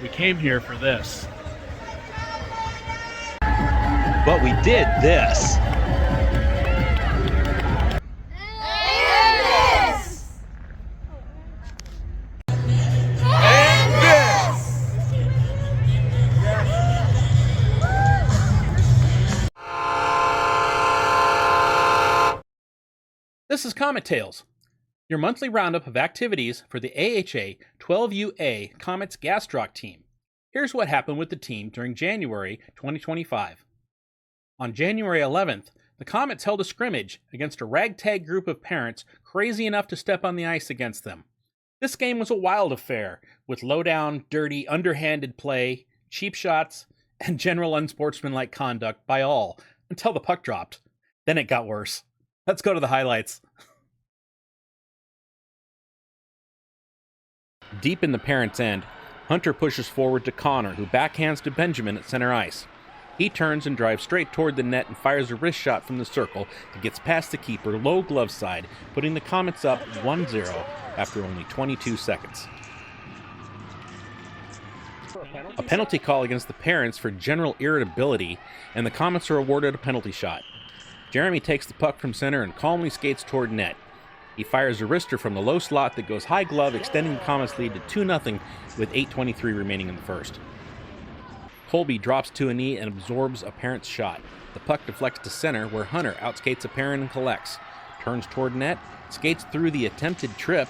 We came here for this. But we did this. This is Comet Tales, your monthly roundup of activities for the AHA 12UA Comets-Gastrock Team. Here's what happened with the team during January 2025. On January 11th, the Comets held a scrimmage against a ragtag group of parents crazy enough to step on the ice against them. This game was a wild affair, with low-down, dirty, underhanded play, cheap shots, and general unsportsmanlike conduct by all, until the puck dropped. Then it got worse. Let's go to the highlights. Deep in the parents' end, Hunter pushes forward to Connor, who backhands to Benjamin at center ice. He turns and drives straight toward the net and fires a wrist shot from the circle that gets past the keeper low glove side, putting the Comets up 1-0 after only 22 seconds. A penalty call against the parents for general irritability, and the Comets are awarded a penalty shot. Jeremy takes the puck from center and calmly skates toward net. He fires a wrister from the low slot that goes high glove, extending the Comets' lead to 2-0 with 8:23 remaining in the first. Colby drops to a knee and absorbs a parent's shot. The puck deflects to center, where Hunter outskates a parent and collects. Turns toward net, skates through the attempted trip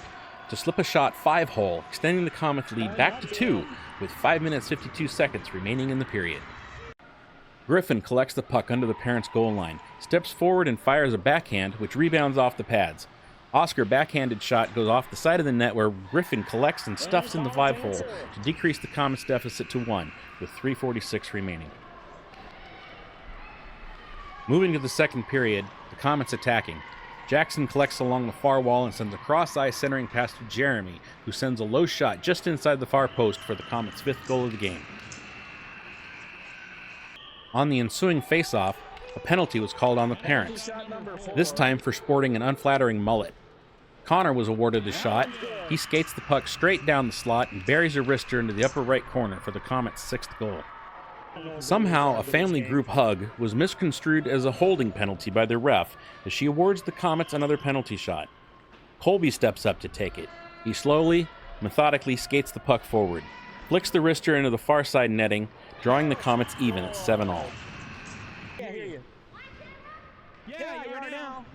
to slip a shot 5-hole, extending the Comets' lead back to 2 with 5 minutes 52 seconds remaining in the period. Griffin collects the puck under the parents' goal line, steps forward and fires a backhand, which rebounds off the pads. Oscar backhanded shot goes off the side of the net, where Griffin collects and stuffs in the 5-hole to decrease the Comets' deficit to 1, with 3:46 remaining. Moving to the second period, the Comets attacking. Jackson collects along the far wall and sends a cross-ice centering pass to Jeremy, who sends a low shot just inside the far post for the Comets' 5th goal of the game. On the ensuing face-off, a penalty was called on the parents, this time for sporting an unflattering mullet. Connor was awarded a shot. He skates the puck straight down the slot and buries a wrister into the upper right corner for the Comets' 6th goal. Somehow, a family group hug was misconstrued as a holding penalty by the ref, as she awards the Comets another penalty shot. Colby steps up to take it. He slowly, methodically skates the puck forward, flicks the wrister into the far side netting, drawing the Comets even at 7-all. Yeah, I hear you. Yeah, you are now.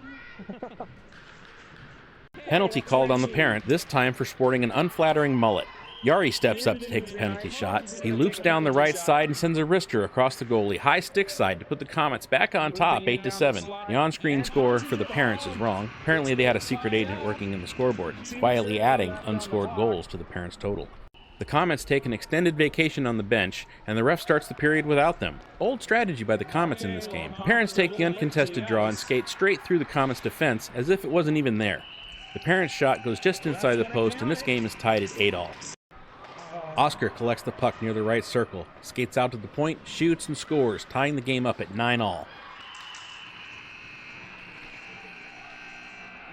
Penalty called on the parent, this time for sporting an unflattering mullet. Yari steps up to take the penalty shot. He loops down the right side and sends a wrister across the goalie, high stick side, to put the Comets back on top 8-7. The on-screen score for the parents is wrong. Apparently they had a secret agent working in the scoreboard, quietly adding unscored goals to the parents' total. The Comets take an extended vacation on the bench, and the ref starts the period without them. Bold strategy by the Comets in this game. The parents take the uncontested draw and skate straight through the Comets' defense as if it wasn't even there. The parents' shot goes just inside the post, and this game is tied at 8-all. Oscar collects the puck near the right circle, skates out to the point, shoots, and scores, tying the game up at 9-all.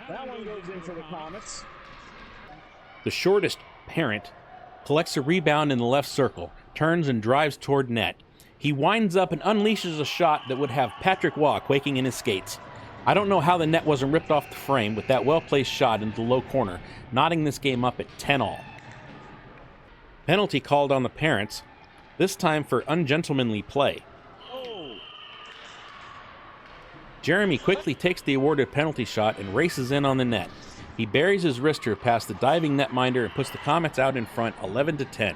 That one goes in for the Comets. The shortest parent collects a rebound in the left circle, turns and drives toward net. He winds up and unleashes a shot that would have Patrick Waugh quaking in his skates. I don't know how the net wasn't ripped off the frame with that well-placed shot into the low corner, knotting this game up at 10-all. Penalty called on the parents, this time for ungentlemanly play. Jeremy quickly takes the awarded penalty shot and races in on the net. He buries his wrister past the diving netminder and puts the Comets out in front 11-10.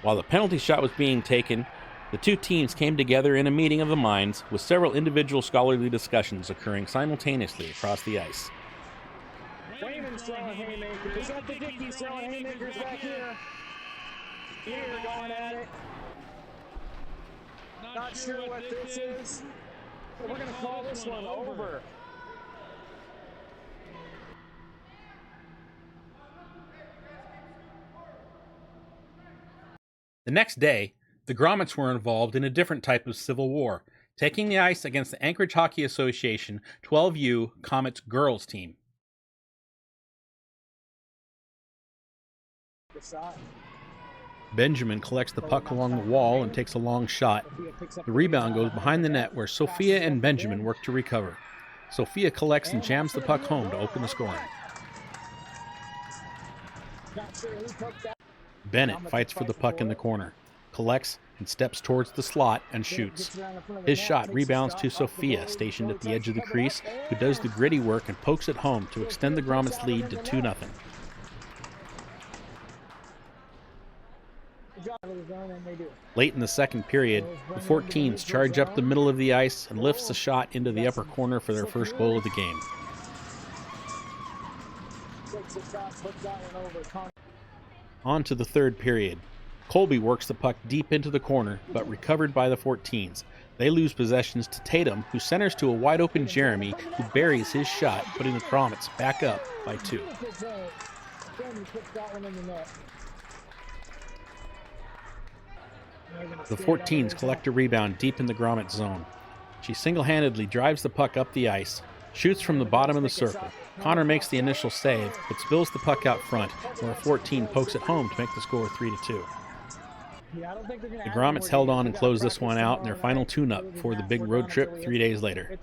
While the penalty shot was being taken, the two teams came together in a meeting of the minds, with several individual scholarly discussions occurring simultaneously across the ice. Raymond's throwing haymakers. Is that the Dickies throwing haymakers back here? Here, going at it. Not sure what this is. We're going to call this one over. The next day, the Grommets were involved in a different type of civil war, taking the ice against the Anchorage Hockey Association 12U Comets girls team. Benjamin collects the puck along the wall and takes a long shot. The rebound goes behind the net where Sophia and Benjamin work to recover. Sophia collects and jams the puck home to open the scoring. Bennett fights for the puck in the corner, collects and steps towards the slot and shoots. His shot rebounds to Sophia, stationed at the edge of the crease, who does the gritty work and pokes it home to extend the Comets' lead to 2-0. Late in the second period, the 14s charge up the middle of the ice and lifts a shot into the upper corner for their first goal of the game. On to the third period. Colby works the puck deep into the corner, but recovered by the 14s. They lose possessions to Tatum, who centers to a wide-open Jeremy, who buries his shot, putting the Comets back up by 2. The 14s collect a rebound deep in the Grommet zone. She single-handedly drives the puck up the ice, shoots from the bottom of the circle. Connor makes the initial save, but spills the puck out front, where a 14 pokes it home to make the score 3-2. The Grommets held on and closed this one out in their final tune-up before the big road trip 3 days later.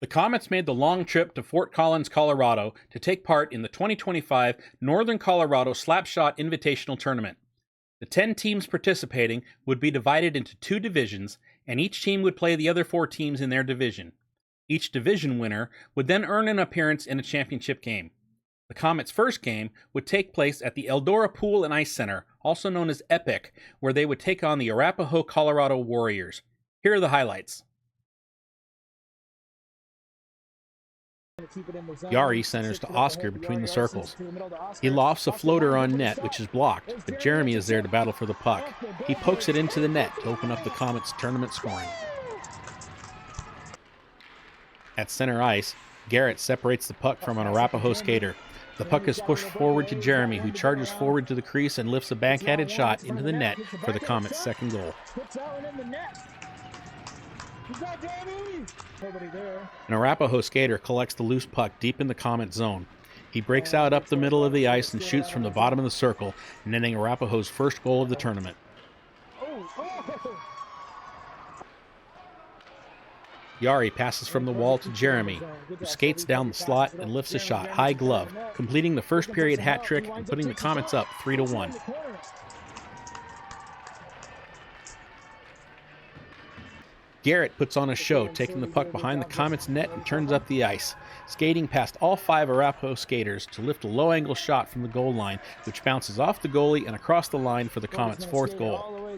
The Comets made the long trip to Fort Collins, Colorado to take part in the 2025 Northern Colorado Slapshot Invitational Tournament. The 10 teams participating would be divided into 2 divisions, and each team would play the other 4 teams in their division. Each division winner would then earn an appearance in a championship game. The Comets' first game would take place at the Eldora Pool and Ice Center, also known as Epic, where they would take on the Arapahoe, Colorado Warriors. Here are the highlights. Yari centers to Oscar between the circles. He lofts a floater on net, which is blocked, but Jeremy is there to battle for the puck. He pokes it into the net to open up the Comets' tournament scoring. At center ice, Garrett separates the puck from an Arapahoe skater. The puck is pushed forward to Jeremy, who charges forward to the crease and lifts a backhanded shot into the net for the Comets' second goal. An Arapahoe skater collects the loose puck deep in the Comet zone. He breaks out up the middle of the ice and shoots from the bottom of the circle, netting Arapahoe's first goal of the tournament. Yari passes from the wall to Jeremy, who skates down the slot and lifts a shot high glove, completing the first period hat trick and putting the Comets up 3-1. Garrett puts on a show, taking the puck behind the Comets' net and turns up the ice, skating past all 5 Arapahoe skaters to lift a low-angle shot from the goal line, which bounces off the goalie and across the line for the Comets' fourth goal.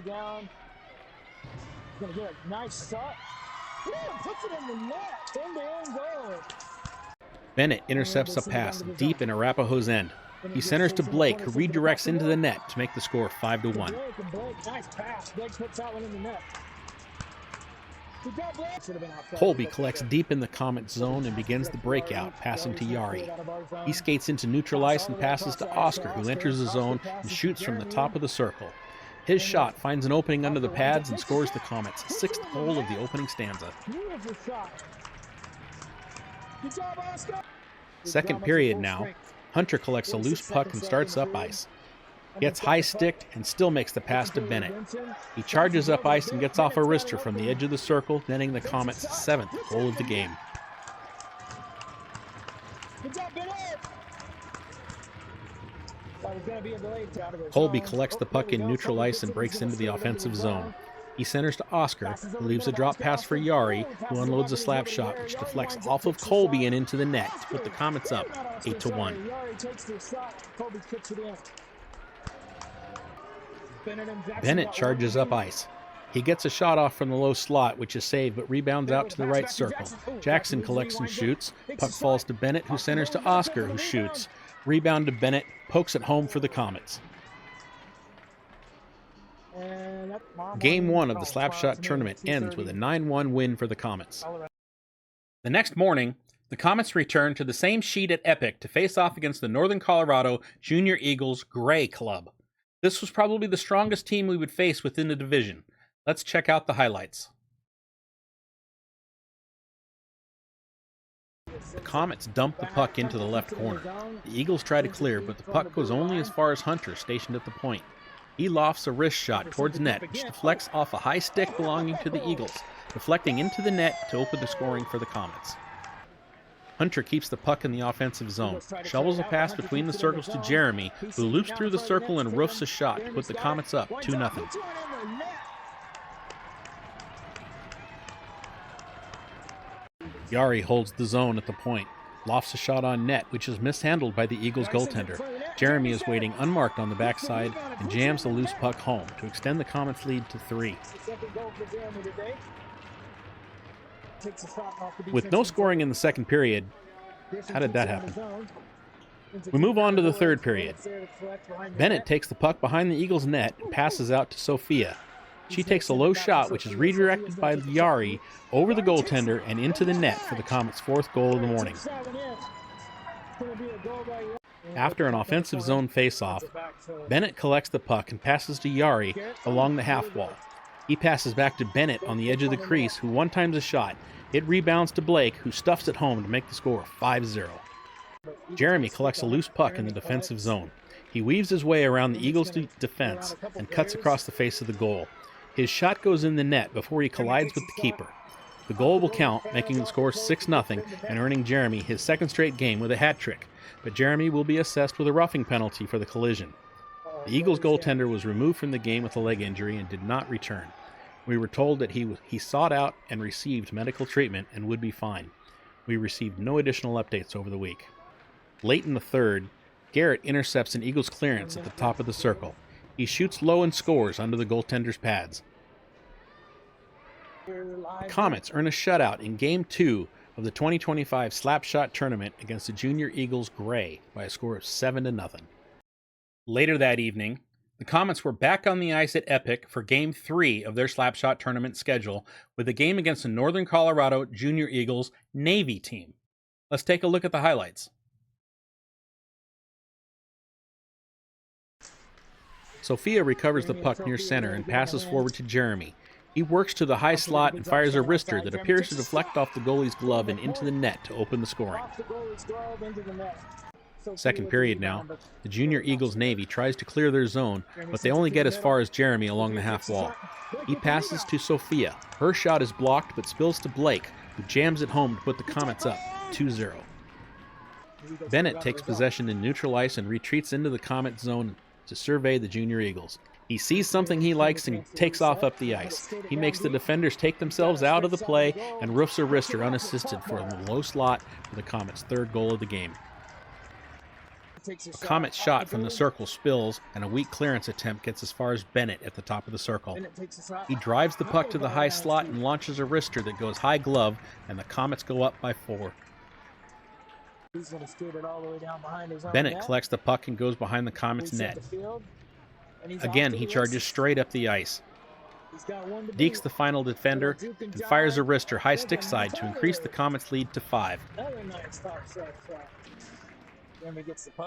Bennett intercepts a pass deep in Arapahoe's end. He centers to Blake, who redirects into the net to make the score 5-1. Colby collects deep in the Comet zone and begins the breakout, passing to Yari. He skates into neutral ice and passes to Oscar, who enters the zone and shoots from the top of the circle. His shot finds an opening under the pads and scores the Comets' 6th goal of the opening stanza. Second period now. Hunter collects a loose puck and starts up ice. Gets high-sticked and still makes the pass to Bennett. He charges up ice and gets off a wrister from the edge of the circle, netting the Comets' 7th goal of the game. Colby collects the puck in neutral ice and breaks into the offensive zone. He centers to Oscar, who leaves a drop pass for Yari, who unloads a slap shot which deflects off of Colby and into the net to put the Comets up 8-1. Bennett charges up ice. He gets a shot off from the low slot, which is saved, but rebounds out to the right circle. Jackson collects and shoots. Puck falls to Bennett, who centers to Oscar, who shoots. Rebound to Bennett, pokes it home for the Comets. Game 1 of the Slapshot tournament ends with a 9-1 win for the Comets. The next morning, the Comets return to the same sheet at Epic to face off against the Northern Colorado Junior Eagles Gray Club. This was probably the strongest team we would face within the division. Let's check out the highlights. The Comets dump the puck into the left corner. The Eagles try to clear, but the puck goes only as far as Hunter, stationed at the point. He lofts a wrist shot towards net, which deflects off a high stick belonging to the Eagles, deflecting into the net to open the scoring for the Comets. Hunter keeps the puck in the offensive zone, shovels a pass between the circles to Jeremy, who loops through the circle and roofs a shot to put the Comets up 2-0. Yari holds the zone at the point, lofts a shot on net, which is mishandled by the Eagles goaltender. Jeremy is waiting unmarked on the backside and jams the loose puck home to extend the Comets' lead to 3. With no scoring in the second period, how did that happen? We move on to the third period. Bennett takes the puck behind the Eagles' net and passes out to Sophia. She takes a low shot, which is redirected by Yari over the goaltender and into the net for the Comets' 4th goal of the morning. After an offensive zone face-off, Bennett collects the puck and passes to Yari along the half wall. He passes back to Bennett on the edge of the crease, who one-times a shot. It rebounds to Blake, who stuffs it home to make the score 5-0. Jeremy collects a loose puck in the defensive zone. He weaves his way around the Eagles' defense and cuts across the face of the goal. His shot goes in the net before he collides with the keeper. The goal will count, making the score 6-0 and earning Jeremy his second straight game with a hat trick, but Jeremy will be assessed with a roughing penalty for the collision. The Eagles goaltender was removed from the game with a leg injury and did not return. We were told that he sought out and received medical treatment and would be fine. We received no additional updates over the week. Late in the third, Garrett intercepts an Eagles clearance at the top of the circle. He shoots low and scores under the goaltender's pads. The Comets earn a shutout in Game 2 of the 2025 Slapshot Tournament against the Junior Eagles Gray by a score of 7-0. Later that evening, the Comets were back on the ice at Epic for Game 3 of their Slapshot Tournament schedule with a game against the Northern Colorado Junior Eagles Navy team. Let's take a look at the highlights. Sophia recovers the puck near center and passes forward to Jeremy. He works to the high slot and fires a wrister that appears to deflect off the goalie's glove and into the net to open the scoring. Second period now, the Junior Eagles Navy tries to clear their zone, but they only get as far as Jeremy along the half wall. He passes to Sophia. Her shot is blocked but spills to Blake, who jams it home to put the Comets up 2-0. Bennett takes possession in neutral ice and retreats into the Comet zone to survey the Junior Eagles. He sees something he likes and takes off up the ice. He makes the defenders take themselves out of the play and roofs a wrister unassisted for the low slot for the Comets' 3rd goal of the game. A Comet shot from the circle spills, and a weak clearance attempt gets as far as Bennett at the top of the circle. He drives the puck to the high slot and launches a wrister that goes high glove, and the Comets go up by 4. Bennett collects the puck and goes behind the Comets' net. Again, he charges straight up the ice. Dekes the final defender and fires a wrister high stick side to increase the Comets' lead to 5.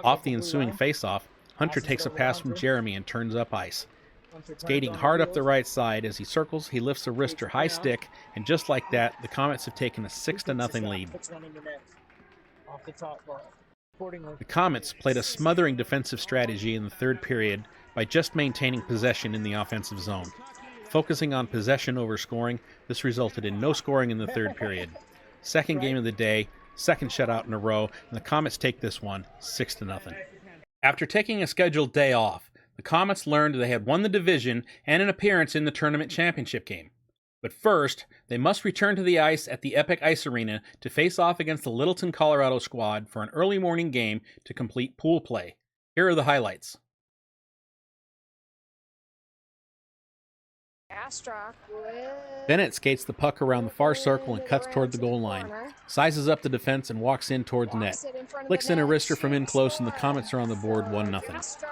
Off the ensuing face-off, Hunter takes a pass from Jeremy and turns up ice. Skating hard up the right side as he circles, he lifts a wrister high stick, and just like that, the Comets have taken a 6-0 lead. The Comets played a smothering defensive strategy in the third period by just maintaining possession in the offensive zone. Focusing on possession over scoring, this resulted in no scoring in the third period. Second game of the day, second shutout in a row, and the Comets take this one 6-0. After taking a scheduled day off, the Comets learned they had won the division and an appearance in the tournament championship game. But first, they must return to the ice at the Epic Ice Arena to face off against the Littleton, Colorado squad for an early morning game to complete pool play. Here are the highlights. Bennett skates the puck around the far circle and cuts toward the goal line. Sizes up the defense and walks in towards net. Flicks in a wrister from in close, and the Comets are on the board 1-0.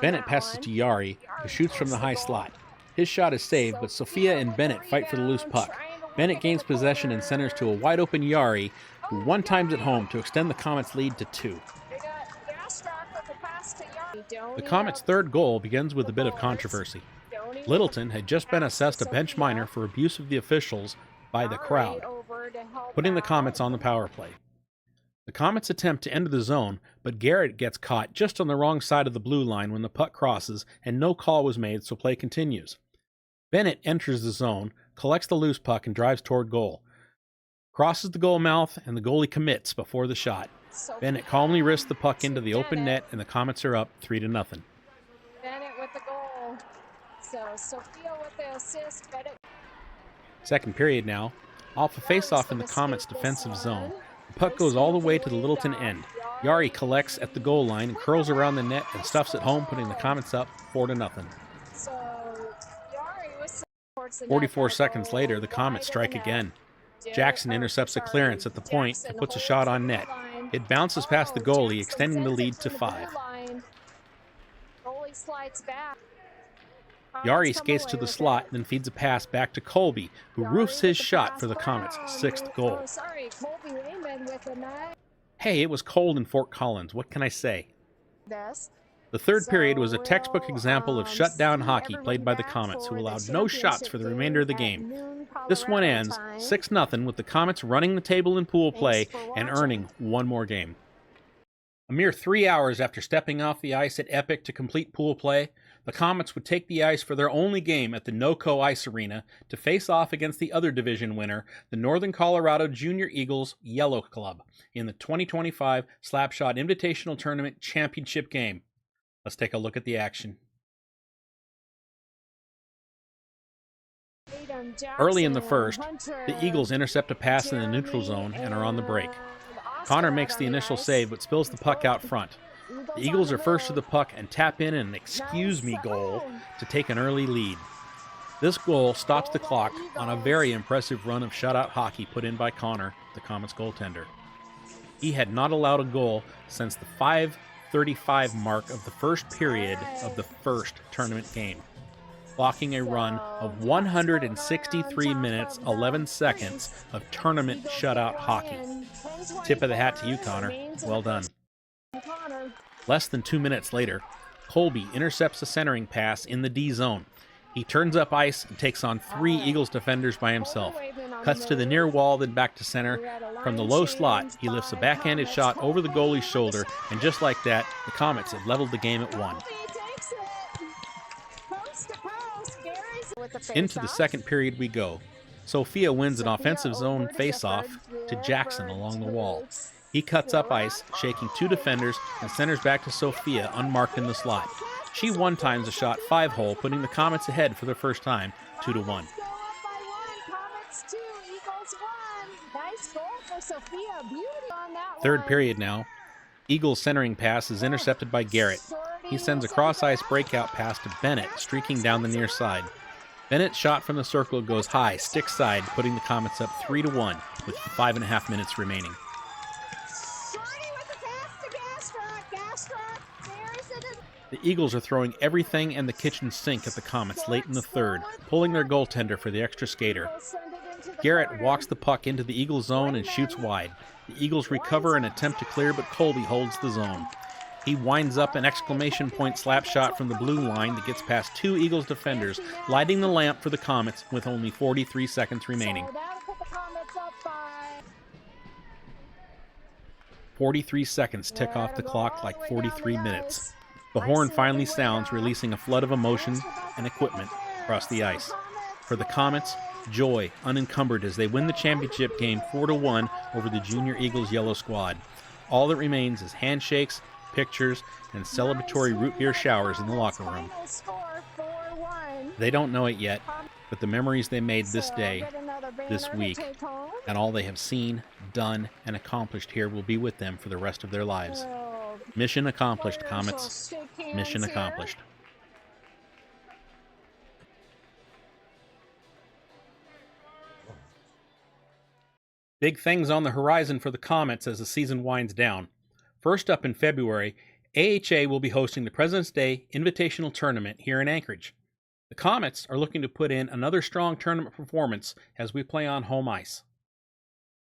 Bennett passes to Yari, who shoots from the high slot. His shot is saved, but Sophia and Bennett fight for the loose puck. Bennett gains possession and centers to a wide-open Yari, who one-times it home to extend the Comets' lead to 2. The Comets' 3rd goal begins with a bit of controversy. Littleton had just been assessed a bench minor for abuse of the officials by the crowd, putting the Comets on the power play. The Comets attempt to enter the zone, but Garrett gets caught just on the wrong side of the blue line when the puck crosses, and no call was made, so play continues. Bennett enters the zone, collects the loose puck, and drives toward goal. Crosses the goal mouth, and the goalie commits before the shot. Bennett calmly wrists the puck into the open net, and the Comets are up 3-0. Bennett with the goal. So Sophia with the assist. Bennett. Second period now. Off a face-off in the Comets' defensive zone. The puck goes all the way to the Littleton end. Yari collects at the goal line and curls around the net and stuffs it home, putting the Comets up 4-0. So Yari was 44 seconds later, the Comets strike again. Jackson intercepts a clearance at the point and puts a shot on net. It bounces past the goalie, extending the lead to 5. Goalie slides back. Yari skates to the slot and then feeds a pass back to Colby, who roofs his shot for the Comets' 6th goal. Hey, it was cold in Fort Collins. What can I say? The third period was a textbook example of shutdown hockey played by the Comets, who allowed no shots for the remainder of the game. This one ends 6-0 with the Comets running the table in pool play and earning one more game. A mere 3 hours after stepping off the ice at Epic to complete pool play, the Comets would take the ice for their only game at the NOCO Ice Arena to face off against the other division winner, the Northern Colorado Junior Eagles Yellow Club, in the 2025 Slapshot Invitational Tournament Championship game. Let's take a look at the action. Early in the first, the Eagles intercept a pass in the neutral zone and are on the break. Connor makes the initial save but spills the puck out front. The Eagles are first to the puck and tap in an excuse-me goal to take an early lead. This goal stops the clock on a very impressive run of shutout hockey put in by Connor, the Comets goaltender. He had not allowed a goal since the 5:35 mark of the first period of the first tournament game, clocking a run of 163 minutes, 11 seconds of tournament shutout hockey. Tip of the hat to you, Connor. Well done. Less than 2 minutes later, Colby intercepts a centering pass in the D zone. He turns up ice and takes on 3 Eagles defenders by himself. Cuts to the near wall, then back to center. From the low slot, he lifts a backhanded shot over the goalie's shoulder, and just like that, the Comets have leveled the game at 1. Into the second period we go. Sophia wins an offensive zone face-off to Jackson along the wall. He cuts up ice, shaking 2 defenders, and centers back to Sophia unmarked in the slot. She one-times a shot 5-hole, putting the Comets ahead for the first time, 2-1. Third period now. Eagles' centering pass is intercepted by Garrett. He sends a cross-ice breakout pass to Bennett, streaking down the near side. Bennett's shot from the circle goes high, stick side, putting the Comets up 3-1 with 5.5 minutes remaining. The Eagles are throwing everything and the kitchen sink at the Comets late in the third, pulling their goaltender for the extra skater. Garrett walks the puck into the Eagles zone and shoots wide. The Eagles recover and attempt to clear, but Colby holds the zone. He winds up an exclamation point slap shot from the blue line that gets past 2 Eagles defenders, lighting the lamp for the Comets with only 43 seconds remaining. 43 seconds tick off the clock like 43 minutes. The horn finally sounds, releasing a flood of emotion and equipment across the ice. For the Comets, joy unencumbered as they win the championship game 4-1 over the Junior Eagles Yellow Squad. All that remains is handshakes, pictures, and celebratory root beer showers in the locker room. They don't know it yet, but the memories they made this day, this week, and all they have seen, done, and accomplished here will be with them for the rest of their lives. Mission accomplished, Comets. Mission accomplished. Big things on the horizon for the Comets as the season winds down. First up in February, AHA will be hosting the President's Day Invitational Tournament here in Anchorage. The Comets are looking to put in another strong tournament performance as we play on home ice.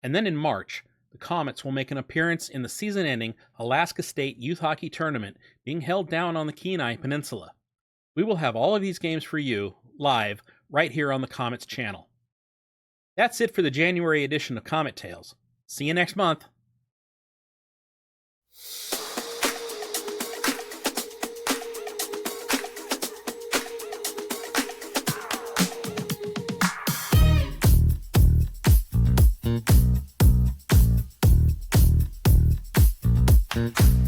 And then in March, the Comets will make an appearance in the season-ending Alaska State Youth Hockey Tournament being held down on the Kenai Peninsula. We will have all of these games for you, live, right here on the Comets channel. That's it for the January edition of Comet Tales. See you next month. Mm-hmm.